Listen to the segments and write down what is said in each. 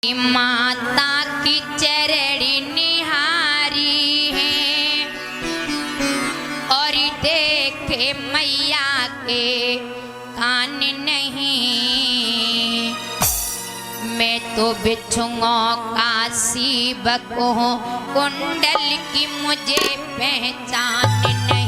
माता की चरण निहारी है और देखे मैया के कान नहीं। मैं तो बिछूंगा काशी बको कुंडल की मुझे पहचान नहीं।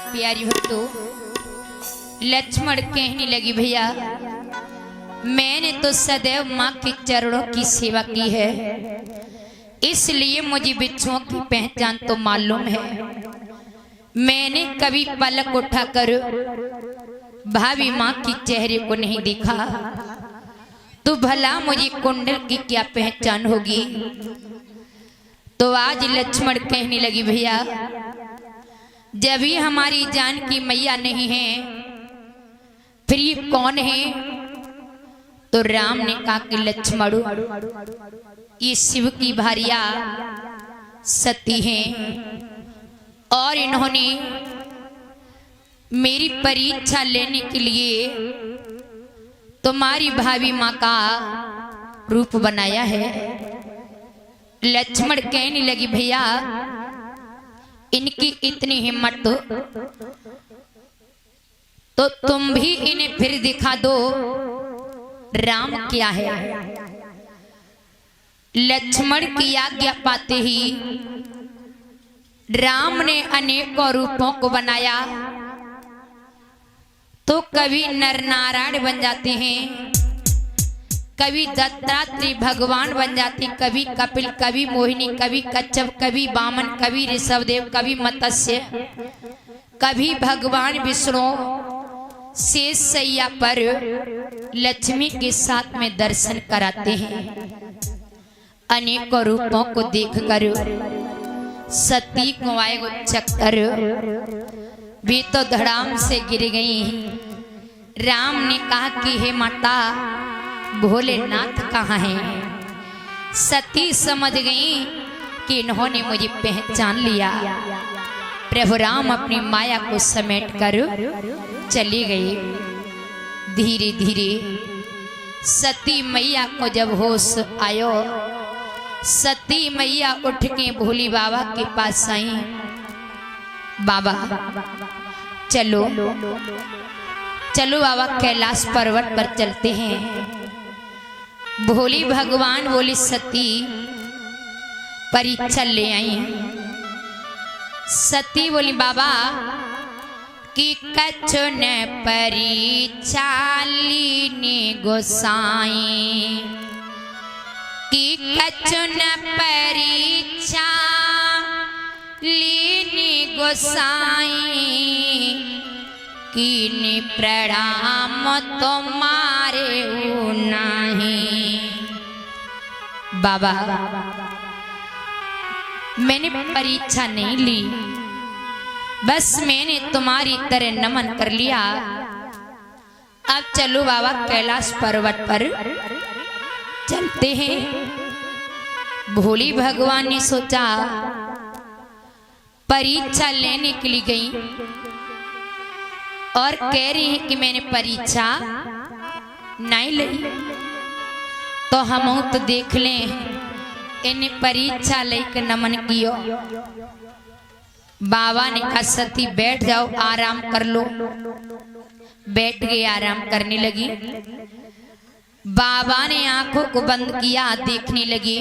प्यारी हो तो लक्ष्मण कहने लगी, भैया मैंने तो सदैव माँ के चरणों की सेवा की है, इसलिए मुझे बिच्छुओं की पहचान तो मालूम है। मैंने कभी पलक उठाकर भाभी माँ की चेहरे को नहीं देखा, तो भला मुझे कुंडल की क्या पहचान होगी। तो आज लक्ष्मण कहने लगी, भैया जब भी हमारी जान की मैया नहीं है फिर ये कौन है। तो राम ने कहा कि लक्ष्मण ये शिव की भारिया सती हैं और इन्होंने मेरी परीक्षा लेने के लिए तुम्हारी भाभी माँ का रूप बनाया है। लक्ष्मण कहने लगी, भैया इनकी इतनी हिम्मत तो तुम भी इन्हें फिर दिखा दो राम क्या है। लक्ष्मण की आज्ञा पाते ही राम ने अनेकों रूपों को बनाया। तो कभी नर नारायण बन जाते हैं, कभी दत्तात्रेय भगवान बन जाते, कभी कपिल, कभी मोहिनी, कभी कच्छप, कभी वामन, कभी ऋषभदेव, कभी मत्स्य, कभी भगवान विष्णु शेष सैया पर लक्ष्मी के साथ में दर्शन कराते हैं। अनेकों रूपों को देखकर सती को आए वो चक्कर भी तो धड़ाम से गिर गई। राम ने कहा कि हे माता भोलेनाथ कहाँ हैं। सती समझ गई कि इन्होंने मुझे पहचान लिया। प्रभु राम अपनी माया को समेट कर चली गई। धीरे धीरे सती मैया को जब होश आयो, सती मैया उठ के भोले बाबा के पास आई। बाबा चलो चलो बाबा कैलाश पर्वत पर चलते हैं। भोली भगवान बोली सती परीक्षा ले आई। सती बोली बाबा कि कछु न परीक्षा लीनी गोसाई, कि कछु न परीक्षा लीनी गोसाई, कीनी प्रणाम तुम्हारे नहीं। बाबा मैंने परीक्षा नहीं ली, बस मैंने तुम्हारी तरह नमन कर लिया। अब चलो बाबा कैलाश पर्वत पर चलते हैं। भोली भगवान ने सोचा परीक्षा लेने के लिए गई और कह रही है कि मैंने परीक्षा नहीं ली, तो हम तो देख लें इन्हें परीक्षा लेकर नमन कियो। बाबा ने कहा सती बैठ जाओ, आराम कर लो। बैठ गई, आराम करने लगी। बाबा ने आंखों को बंद किया, देखने लगी।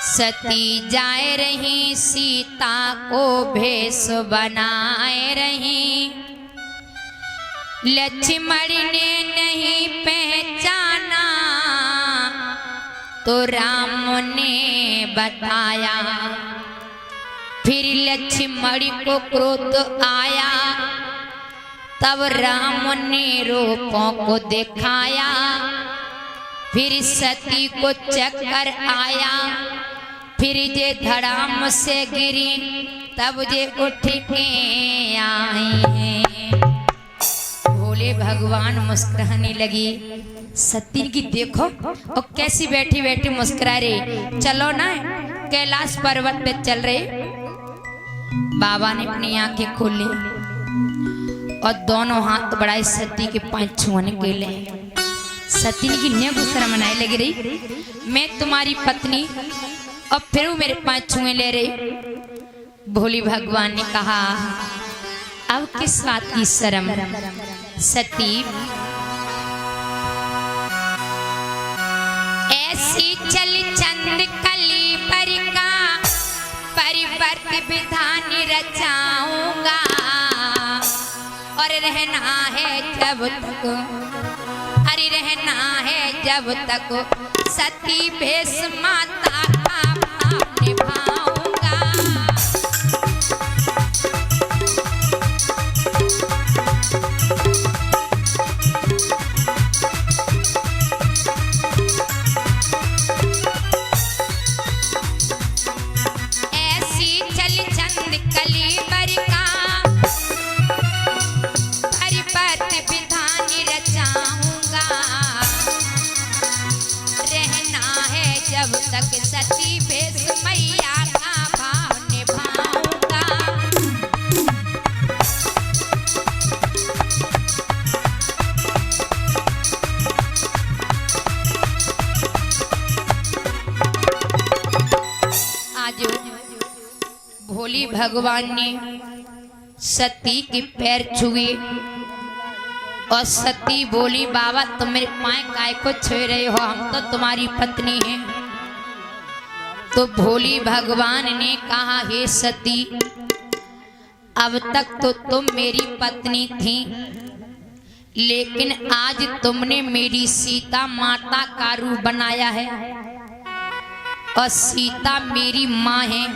सती जाए रही, सीता को भेष बनाए रही। लक्ष्मण ने नहीं पहचाना तो राम ने बताया। फिर लक्ष्मण को क्रोध आया, तब राम ने रूपों को दिखाया। फिर सती को चक्कर आया, फिर जे धड़ाम से गिरी, तब जे उठ के आई हैं। भोले भगवान मुस्कुराने लगी। सती की देखो और कैसी बैठी बैठी मुस्कुरा रही। चलो ना कैलाश पर्वत पे चल रहे। बाबा ने अपनी आंखें खोली और दोनों हाथ बढ़ाए सती के पांव छूने के लिए। सती की न्याय शर्म मनाए लग रही, मैं तुम्हारी पत्नी और फिर वो मेरे पांव छुए ले रही। भोली भगवान ने कहा अब किस बात की शर्म। सती ऐसी चल चंद कली पर का परिवर्त विधान रचाऊंगा, और रहना है जब तक, अरे रहना है जब तक सती भेष माता का भाव निभाऊंगा। ऐसी चल चंद कली पर का परिवर्त विधान रचाऊंगा, रहना है जब तक सती भेष मैया का भाव निभाऊंगा। आज भोली भगवान ने सती के पैर छुए और सती बोली बाबा तुम मेरे पाँव काय को छू रहे हो, हम तो तुम्हारी पत्नी हैं। तो भोली भगवान ने कहा हे सती, अब तक तो तुम मेरी पत्नी थी, लेकिन आज तुमने मेरी सीता माता का रूप बनाया है और सीता मेरी माँ है,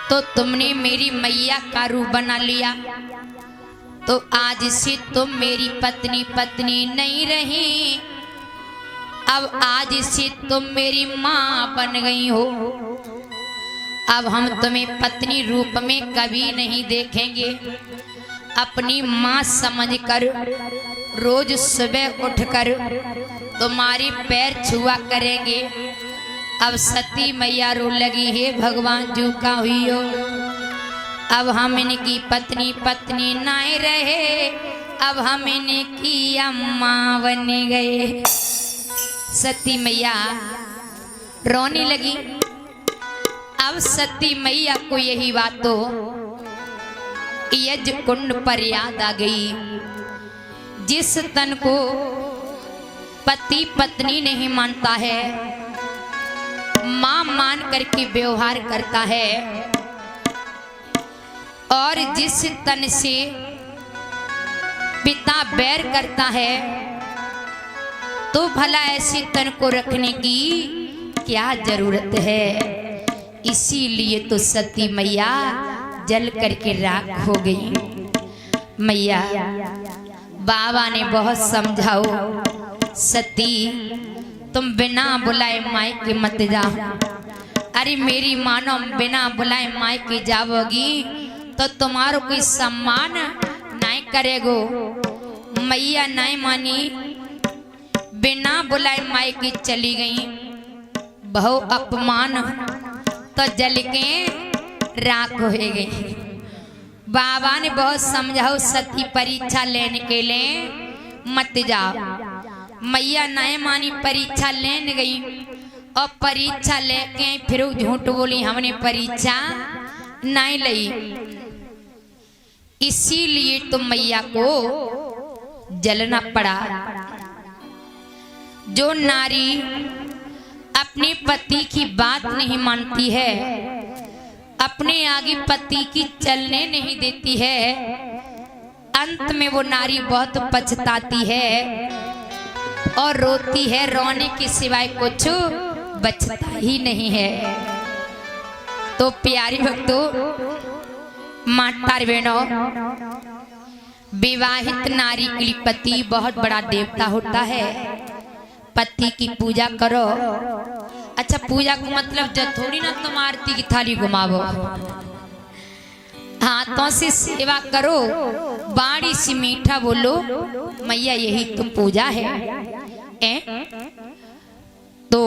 तो तुमने मेरी मैया का रूप बना लिया। तो आज से तुम मेरी पत्नी नहीं रही, अब आज से तुम मेरी माँ बन गई हो। अब हम तुम्हें पत्नी रूप में कभी नहीं देखेंगे, अपनी माँ समझकर रोज सुबह उठकर तुम्हारे पैर छुआ करेंगे। अब सती मैया रो लगी, हे भगवान जू का हुई हो, अब हम इनकी पत्नी नहीं रहे, अब हम इनकी अम्मा बन गए। सती मैया रोने लगी। अब सती मैया को यही बात तो यज कुंड पर याद आ गई। जिस तन को पति पत्नी नहीं मानता है, मां मान करके व्यवहार करता है, और जिस तन से पिता बैर करता है, तो भला ऐसे तन को रखने की क्या जरूरत है। इसीलिए तो सती मैया जल करके राख हो गई। मैया बाबा ने बहुत समझाओ, सती तुम बिना बुलाए मायके मत जाओ। अरे मेरी मानो बिना बुलाए मायके जाओगी तो तुम्हारो कोई सम्मान नहीं करेगो। मैया नहीं मानी, बिना बुलाए माई की चली गई। बहु अपमान तो जल के राख हो गई। बाबा ने बहुत समझाओ सती परीक्षा लेने के लिए मत जाओ। मैया नहीं मानी, परीक्षा लेने गई और परीक्षा लेके फिर झूठ बोली हमने परीक्षा नहीं ली। इसीलिए तो मैया को जलना पड़ा। जो नारी अपने पति की बात नहीं मानती है, अपने आगे पति की चलने नहीं देती है, अंत में वो नारी बहुत पछताती है और रोती है। रोने के सिवाय कुछ बचता ही नहीं है। तो प्यारी भक्तों, मातार बहनों, विवाहित नारी के लिए पति बहुत बड़ा देवता होता है। पति की पूजा करो। अच्छा, पूजा को मतलब जब थोड़ी ना तुम आरती की थाली घुमावो, हाथों से सेवा करो, बाड़ी से मीठा बोलो, मैया यही तुम पूजा है। तो